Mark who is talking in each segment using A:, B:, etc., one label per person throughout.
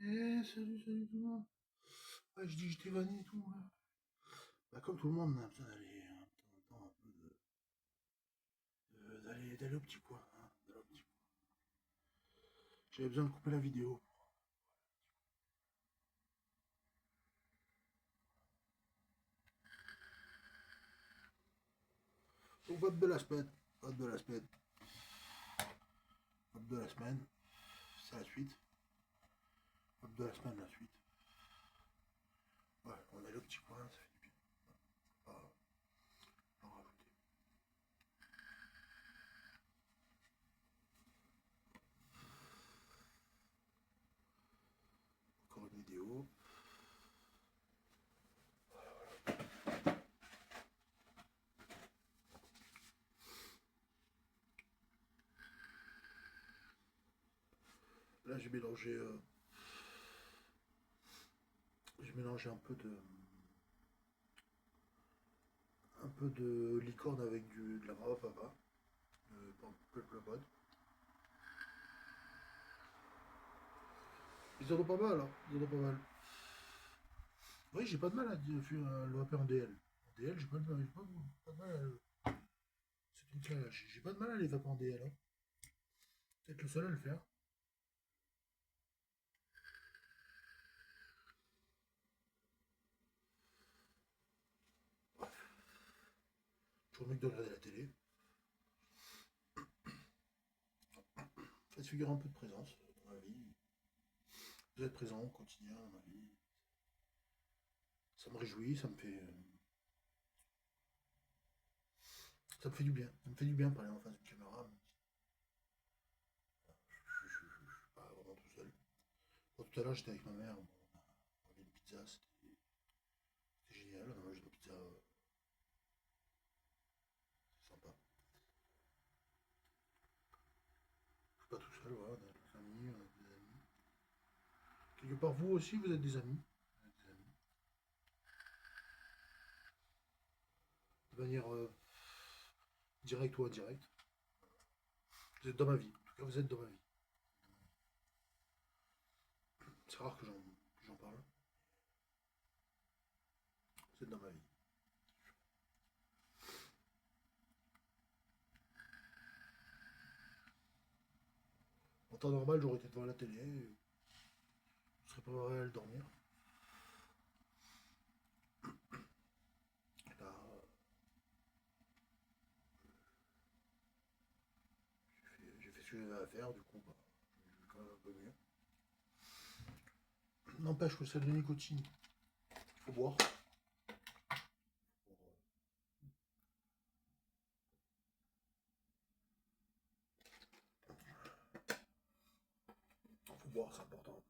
A: Salut, salut tout le monde. Ouais, je dis que j'étais vanné et tout. Ouais. Bah, comme tout le monde, on a besoin d'aller un peu d'aller au petit coin. Hein, d'aller au petit coin. J'avais besoin de couper la vidéo. Donc, vote de la semaine. Vote de la semaine. Vote de la semaine. C'est la suite. Vote de la semaine, la suite. Ouais, on est le petit coin, ça fait du bien. Pas, pas rajouter. Encore une vidéo. Là, j'ai mélangé un peu de licorne avec de la brava papa. Le mode. Ils en ont pas mal, hein. Ils en ont pas mal. Oui, j'ai pas de mal à le rapper en DL. En DL, j'ai pas de mal à ce truc-là. J'ai pas de mal à les vaper en DL. Hein. Peut-être le seul à le faire. Toujours mieux que de regarder la télé. Faites figure un peu de présence dans ma vie. Vous êtes présent au quotidien dans ma vie. Ça me réjouit, ça me fait du bien. Ça me fait du bien de parler en face d'une caméra. Je suis pas vraiment tout seul. Bon, tout à l'heure, j'étais avec ma mère. Bon, on a mangé une pizza. C'était génial. On a mangé une pizza. C'est sympa. Je suis pas tout seul. Voilà, on a de la famille, on a des amis. Quelque part, vous aussi, vous êtes des amis. Vous êtes des amis. De manière directe ou indirecte. Vous êtes dans ma vie. En tout cas, vous êtes dans ma vie. C'est rare que j'en parle. Vous êtes dans ma vie. En temps normal, j'aurais été devant la télé. Je serais pas préparé à le dormir. Là, j'ai fait ce que j'avais à faire, du coup, bah, je vais quand même un peu mieux. N'empêche que c'est de la nicotine. Il faut boire. Il faut boire, c'est important.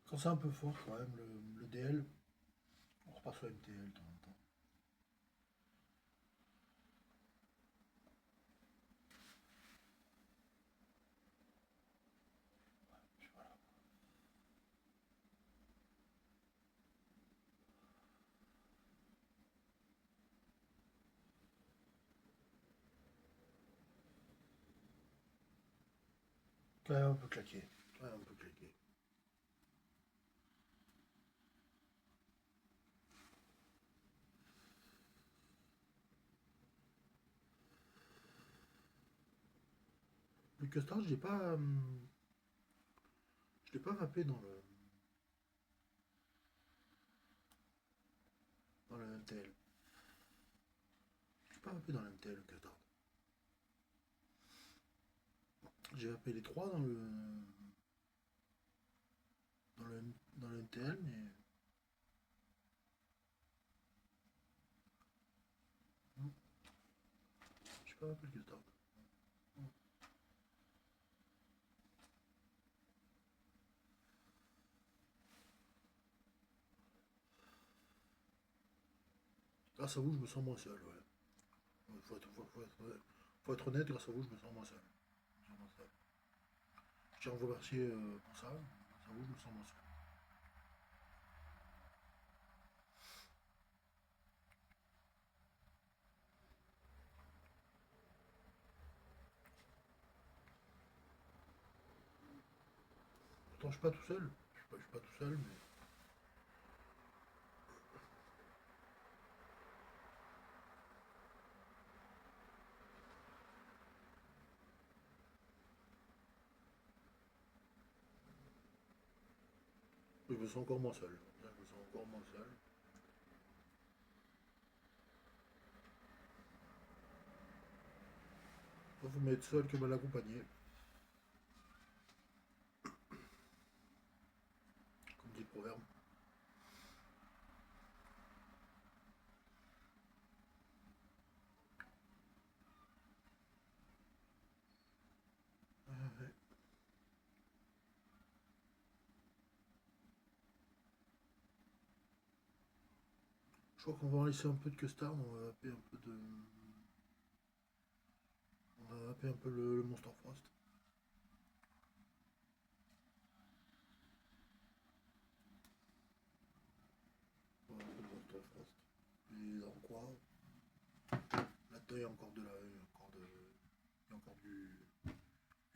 A: Quand c'est un peu fort, quand même, le DL, on repart sur MTL de temps en temps. Puis voilà. Ouais, un peu claqué. Ouais, un peu claqué. Le custard, je l'ai pas vapé dans le MTL. Je l'ai pas vapé dans le MTL, le custard. J'ai appelé les trois dans le dans le dans le NTL, mais non, je sais pas appelé que tard. Grâce à vous, je me sens moins seul, ouais. Faut être honnête, grâce à vous, je me sens moins seul. Je me sens moins seul. Je tiens à vous remercier pour ça. Grâce à vous, je me sens moins seul. Pourtant, je suis pas tout seul. Je suis pas tout seul, mais je me sens encore moins seul. Là, je me sens encore moins seul. Vous m'êtes seul que mal accompagné, comme dit le proverbe. Ouais. Je crois qu'on va en laisser un peu de custard, on va happer un peu de. On va happer un peu le Monster Frost. On va happer le Monster Frost. Et dans quoi? Là-dedans, il y a encore de la. Il y a encore, il y a encore du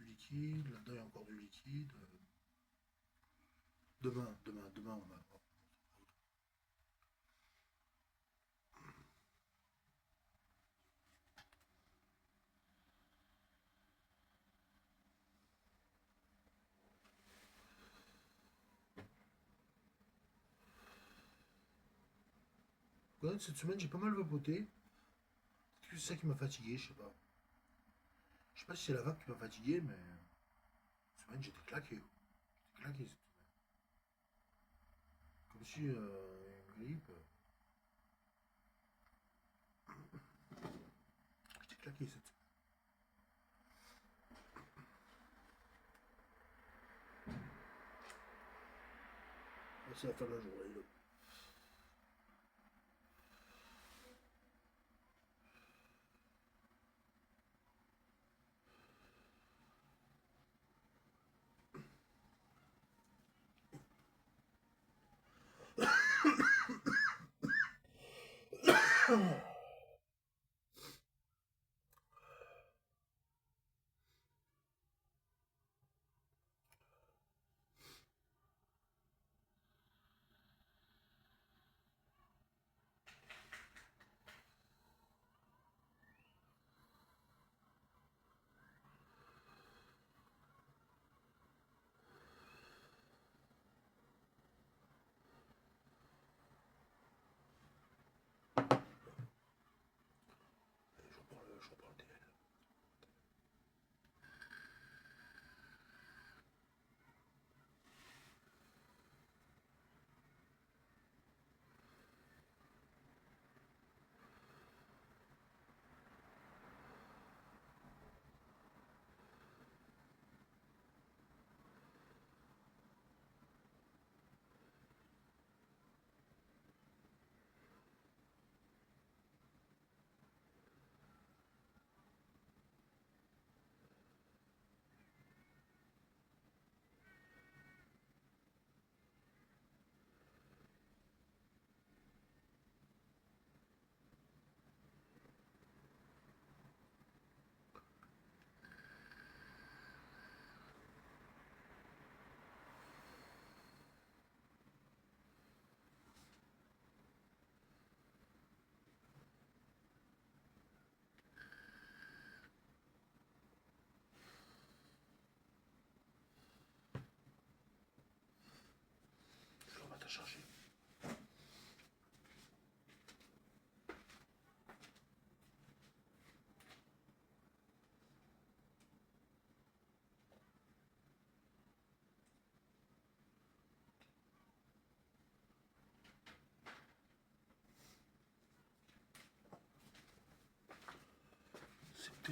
A: liquide. Là-dedans, il y a encore du liquide. Demain, on va. Ouais, cette semaine, j'ai pas mal vapoté. C'est ça qui m'a fatigué, je sais pas. Je sais pas si c'est la vague qui m'a fatigué, mais cette semaine, j'étais claqué. J'étais claqué cette semaine. Comme si une grippe. J'étais claqué cette semaine. Là, c'est la fin de la journée. Là.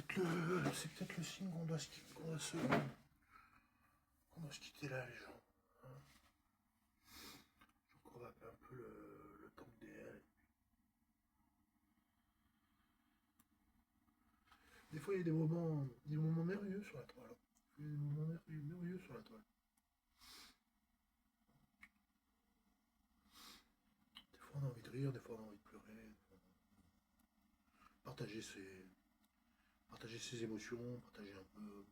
A: C'est peut-être le signe qu'on doit se quitter là, les gens. Hein. Donc on va un peu le temps de DL. Des fois, il y a des moments merveilleux sur la toile. Il y a des moments merveilleux sur la toile. Des fois, on a envie de rire, des fois, on a envie de pleurer. Partager ses émotions, partager un peu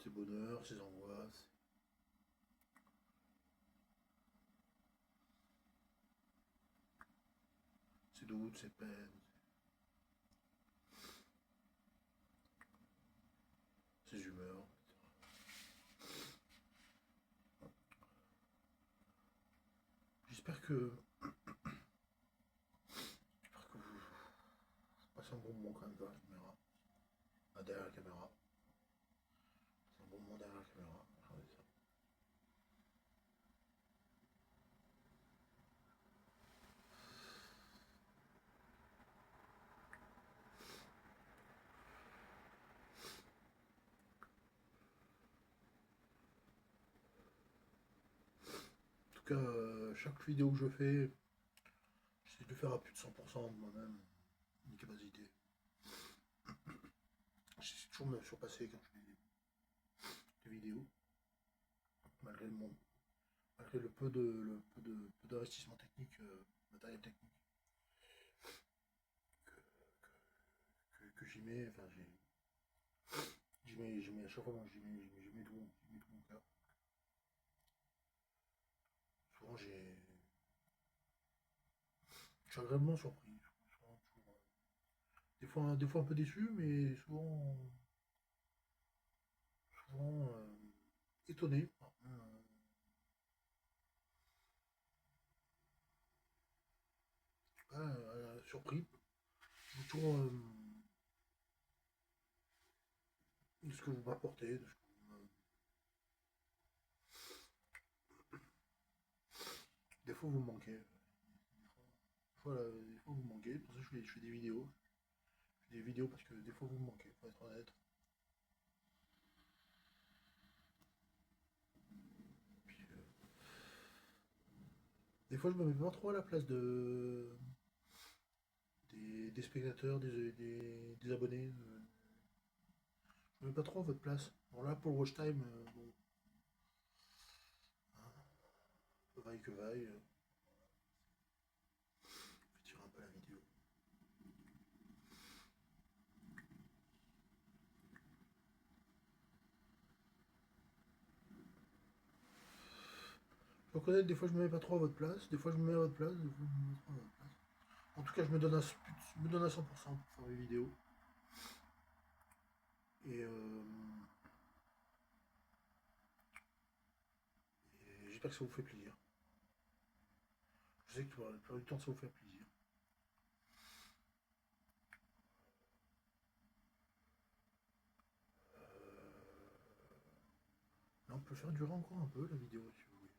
A: ses bonheurs, ses angoisses, ses doutes, ses peines, ses humeurs. J'espère que, j'espère que vous passez un bon moment quand même devant la caméra. Derrière la caméra. C'est un bon moment derrière la caméra. Regardez ça. En tout cas, chaque vidéo que je fais, j'essaie de faire à plus de 100% de moi-même, une capacité. J'essaie toujours de me surpasser quand je fais des vidéos, malgré malgré peu d'investissement technique, matériel technique que j'y mets. Enfin, j'y mets à chaque fois, j'y mets tout mon cœur. Souvent, je suis agréablement surpris. Des fois un peu déçu, mais souvent étonné, surpris. Toujours de ce que vous m'apportez, de ce que des fois vous me manquez. Des fois vous me manquez, pour ça je fais des vidéos. Je fais des vidéos parce que des fois vous me manquez, pour être honnête. Puis, des fois je me mets pas trop à la place des spectateurs, des abonnés. Je me mets pas trop à votre place. Bon là pour le watch time, bon, hein, vaille que vaille, je vais tirer un peu la vidéo. Je peux reconnaître, des fois je me mets pas trop à votre place, des fois je me mets à votre place, des fois je me mets pas trop à votre place. En tout cas, je me donne à 100% pour faire mes vidéos. Et, et j'espère que ça vous fait plaisir. Je sais que la plupart du temps, ça vous fait plaisir. Là, on peut faire durer encore un peu la vidéo si vous voulez.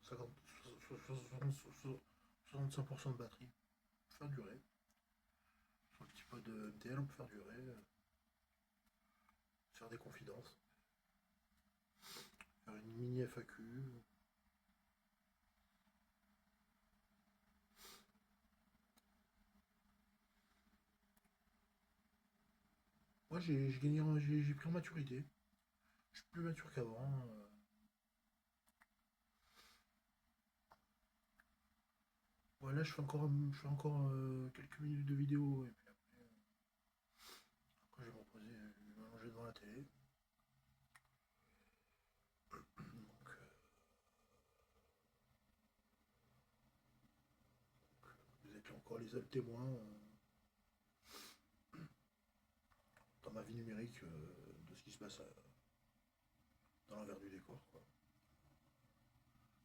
A: 50, 65% de batterie. On peut faire durer. Sur un petit peu de MTL, on peut faire durer. Faire des confidences. Faire une mini FAQ. Moi, j'ai pris en maturité. Je suis plus mature qu'avant. Voilà, je fais encore quelques minutes de vidéo. Et puis après je vais me reposer, je vais m'allonger devant la télé. Donc, vous êtes encore les seuls témoins dans ma vie numérique de ce qui se passe dans l'envers du décor. Quoi.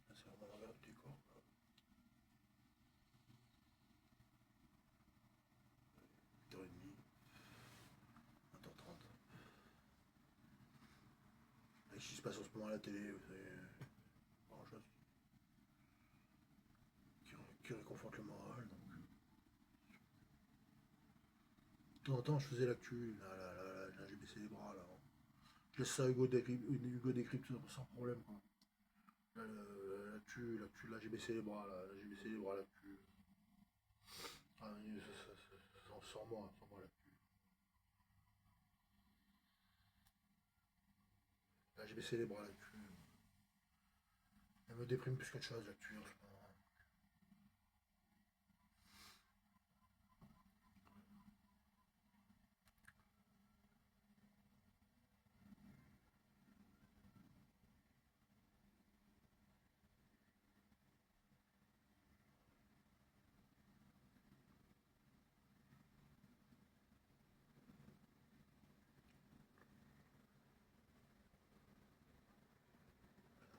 A: Là, c'est vraiment l'envers du décor. Quoi. 8h30, 20h30. Et ce qui se passe en ce moment à la télé, vous savez, grand chose qui réconforte le moral. temps en temps, je faisais l'actu. Là, j'ai baissé les bras. Là. Je laisse ça à Hugo décrypte sans problème. Quoi. L'actu, là, j'ai baissé les bras. Là, j'ai baissé les bras, l'actu. Ah, sans moi, l'actu. Là, j'ai baissé les bras, l'actu. Elle me déprime plus qu'autre chose, l'actu, en ce moment.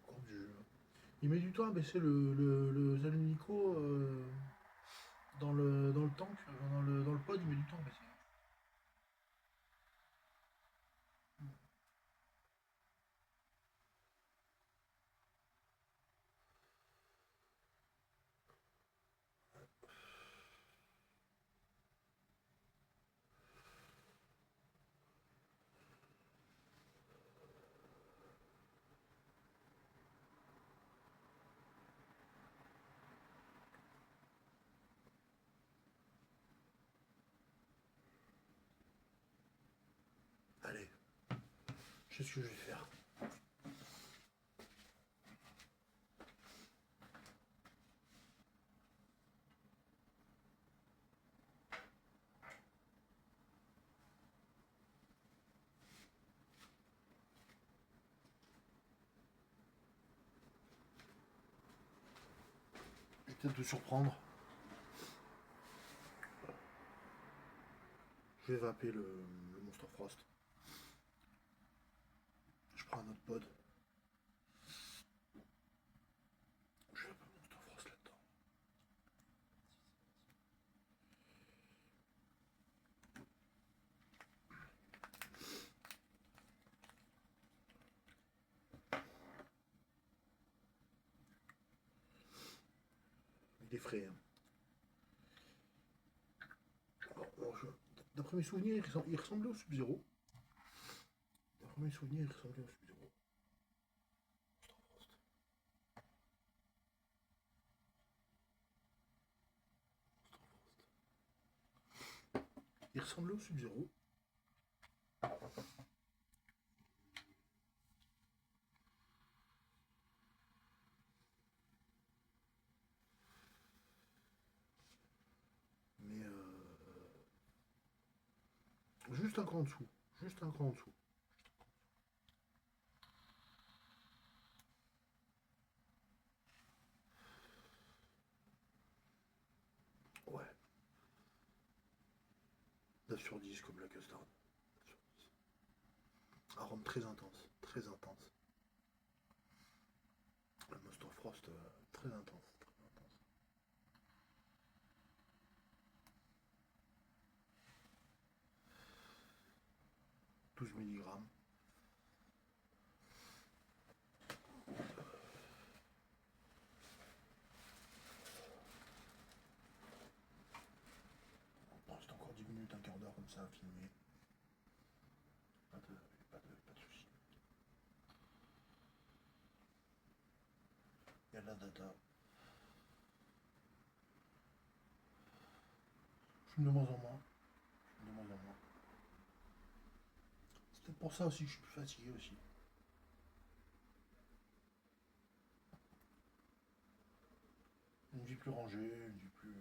A: Courbe du jeu. Il met du temps à baisser le Zalenico dans le tank, dans le pod, il met du temps à baisser. Allez, je sais ce que je vais faire. Je vais peut-être te surprendre. Je vais vaper le Monster Frost. Je prends un autre pod. Je vais vaper le Monster Frost là-dedans. Il est frais. Hein. D'après mes souvenirs, il ressemblait au Sub-Zero. D'après mes souvenirs, il ressemblait au Sub-Zero. Il ressemblait au Sub-Zero. Mais juste un cran en dessous. Juste un cran en dessous. Ouais. 9 sur 10 comme la custard. 9 sur 10. Arôme très intense. Très intense. Le Monster Frost, très intense. Très intense. 12 milligrammes. On reste encore 10 minutes, un quart d'heure comme ça à filmer. Pas de soucis. Il y a de la data. Je suis de moins en moins. De moins en moins. C'est peut-être pour ça aussi que je suis plus fatigué aussi. Une vie plus rangée, une vie plus.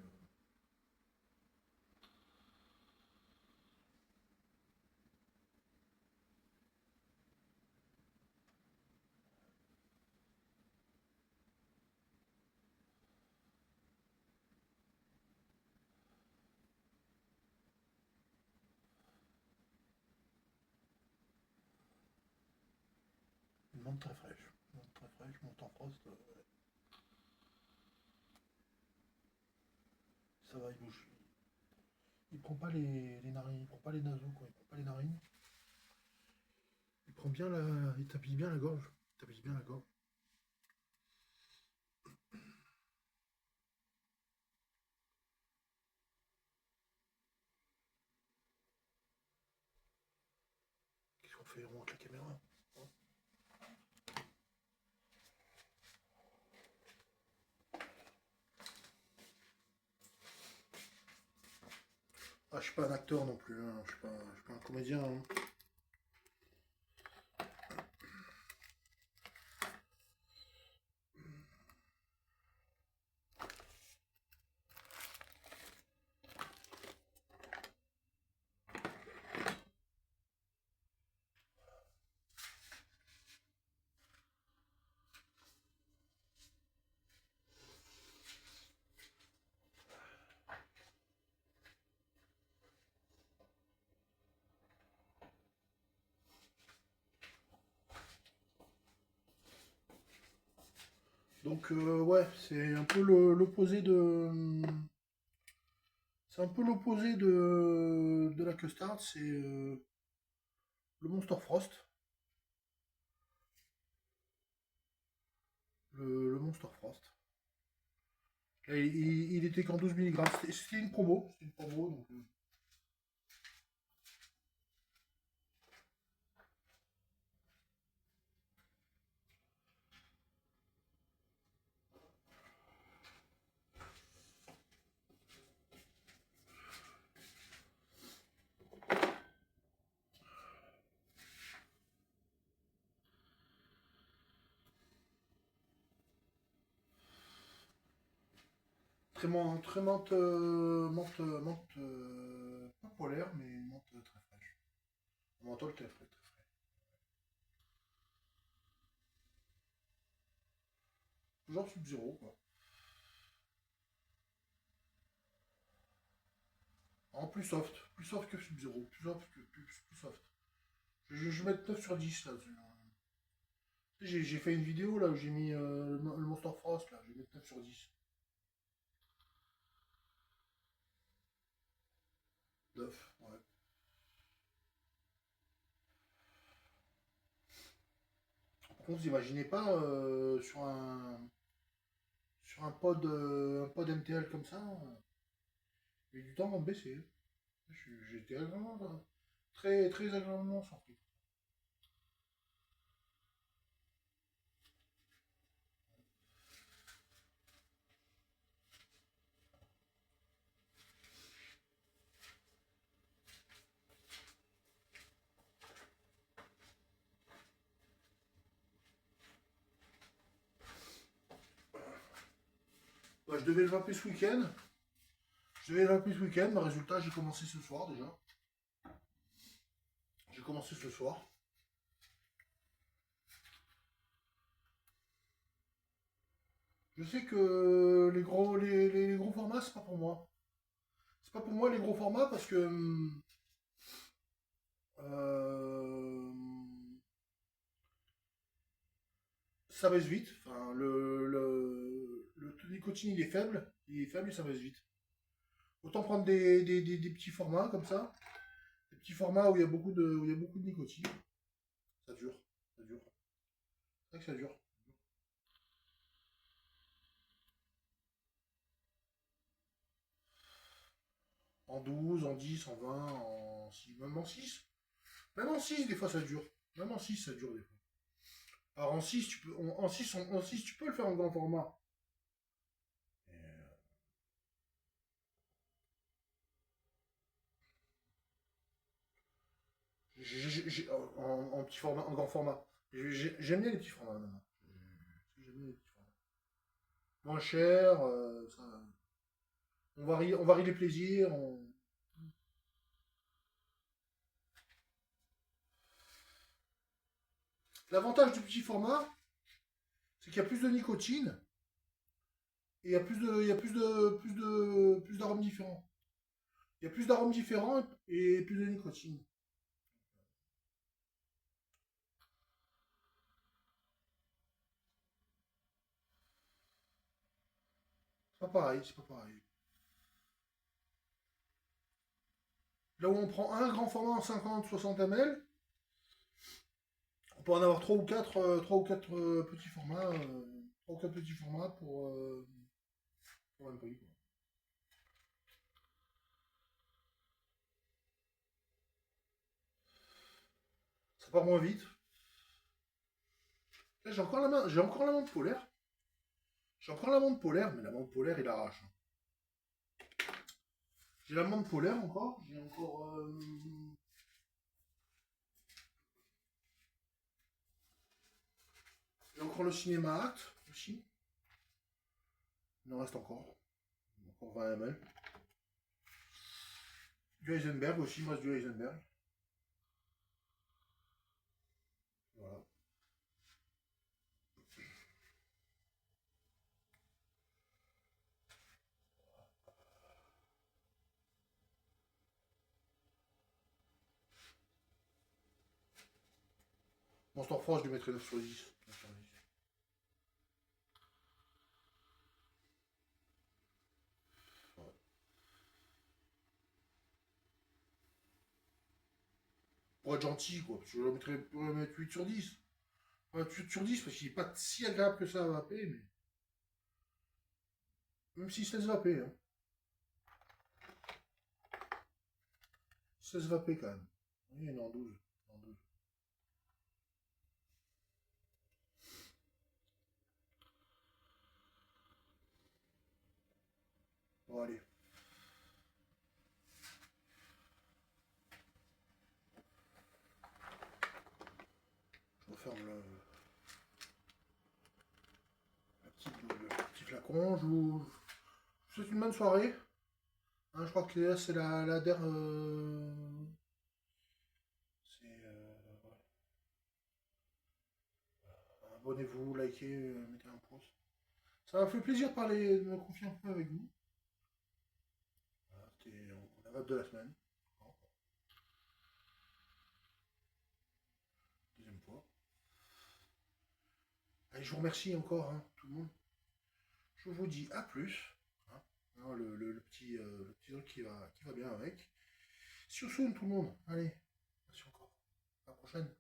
A: Une menthe très fraîche. Une menthe très fraîche, monte en frost. Ça va, il bouge. Il prend pas les narines, il prend pas les naseaux, quoi. Il prend pas les narines. Il prend bien la. Il tapisse bien la gorge. Il tapisse bien la gorge. fait rond avec la caméra. Ah, je suis pas un acteur non plus, hein. Je suis pas un comédien. Hein. Donc ouais, c'est un peu l'opposé de. C'est un peu l'opposé de la Custard, c'est le Monster Frost. Le Monster Frost. Là, il était qu'en 12 mg. C'était une promo. C'était une promo, donc. Très menthe, pas polaire, mais une menthe très fraîche. Un menthol très frais, très frais. Genre Sub-Zero, quoi. En plus soft que Sub-Zero, plus soft. Je vais mettre 9 sur 10 là-dessus. J'ai fait une vidéo là où j'ai mis le Monster Frost là, je vais mettre 9 sur 10. 9, ouais. Par contre, vous imaginez pas sur un pod MTL comme ça, il y a eu du temps avant de baisser. J'étais très agréablement surpris. Bah, je devais le vaper ce week-end. Mais résultat, j'ai commencé ce soir déjà. J'ai commencé ce soir. Je sais que les gros formats, c'est pas pour moi. C'est pas pour moi les gros formats parce que euh, ça baisse vite. Enfin, le taux de nicotine il est faible et ça baisse vite. Autant prendre des petits formats comme ça, des petits formats où il y a beaucoup de nicotine. Ça dure, ça dure. C'est vrai que ça dure. En 12, en 10, en 20, en 6, même en 6. Même en 6, des fois ça dure. Même en 6, ça dure des fois. Alors en 6, en 6 tu peux le faire en grand format. En petit format, en grand format. J'aime bien les petits formats maintenant. J'aime bien les petits formats. Moins cher, on varie les plaisirs. L'avantage du petit format, c'est qu'il y a plus de nicotine et il y a plus d'arômes différents. Il y a plus d'arômes différents et plus de nicotine. C'est pas pareil, c'est pas pareil. Là où on prend un grand format en 50-60 ml, on peut en avoir 3 ou 4 petits formats, 3 ou 4 petits formats pour un prix. part moins vite. Là, j'ai encore la main, j'ai encore la montre polaire. J'ai encore la montre polaire, mais la montre polaire, il arrache. J'ai la montre polaire encore. J'ai encore. J'ai encore le cinéma acte aussi. Il en reste encore. Encore 20 ml. Du Heisenberg aussi, il me reste du Heisenberg. Voilà. Monster Froid, je lui mettrais 9 sur 10. 9 sur 10. Ouais. Pour être gentil, quoi. Je lui mettrais 8 sur 10. Enfin, 8 sur 10 parce qu'il n'est pas si agréable que ça à vaper, mais. Même s'il se laisse vaper, hein. Il se laisse vaper quand même. Oui, il est en 12. En 12. Bon, allez. Je referme le petit flacon. Je vous souhaite une bonne soirée. Hein, je crois que là, c'est la dernière. C'est. Abonnez-vous, likez, mettez un pouce. Ça m'a fait plaisir de parler, de me confier un peu avec vous. Voilà, c'était la vape de la semaine. Deuxième fois. Allez, je vous remercie encore, hein, tout le monde. Je vous dis à plus. Hein. Hein, le petit truc qui va bien avec. See you soon, tout le monde. Allez, merci encore. À la prochaine.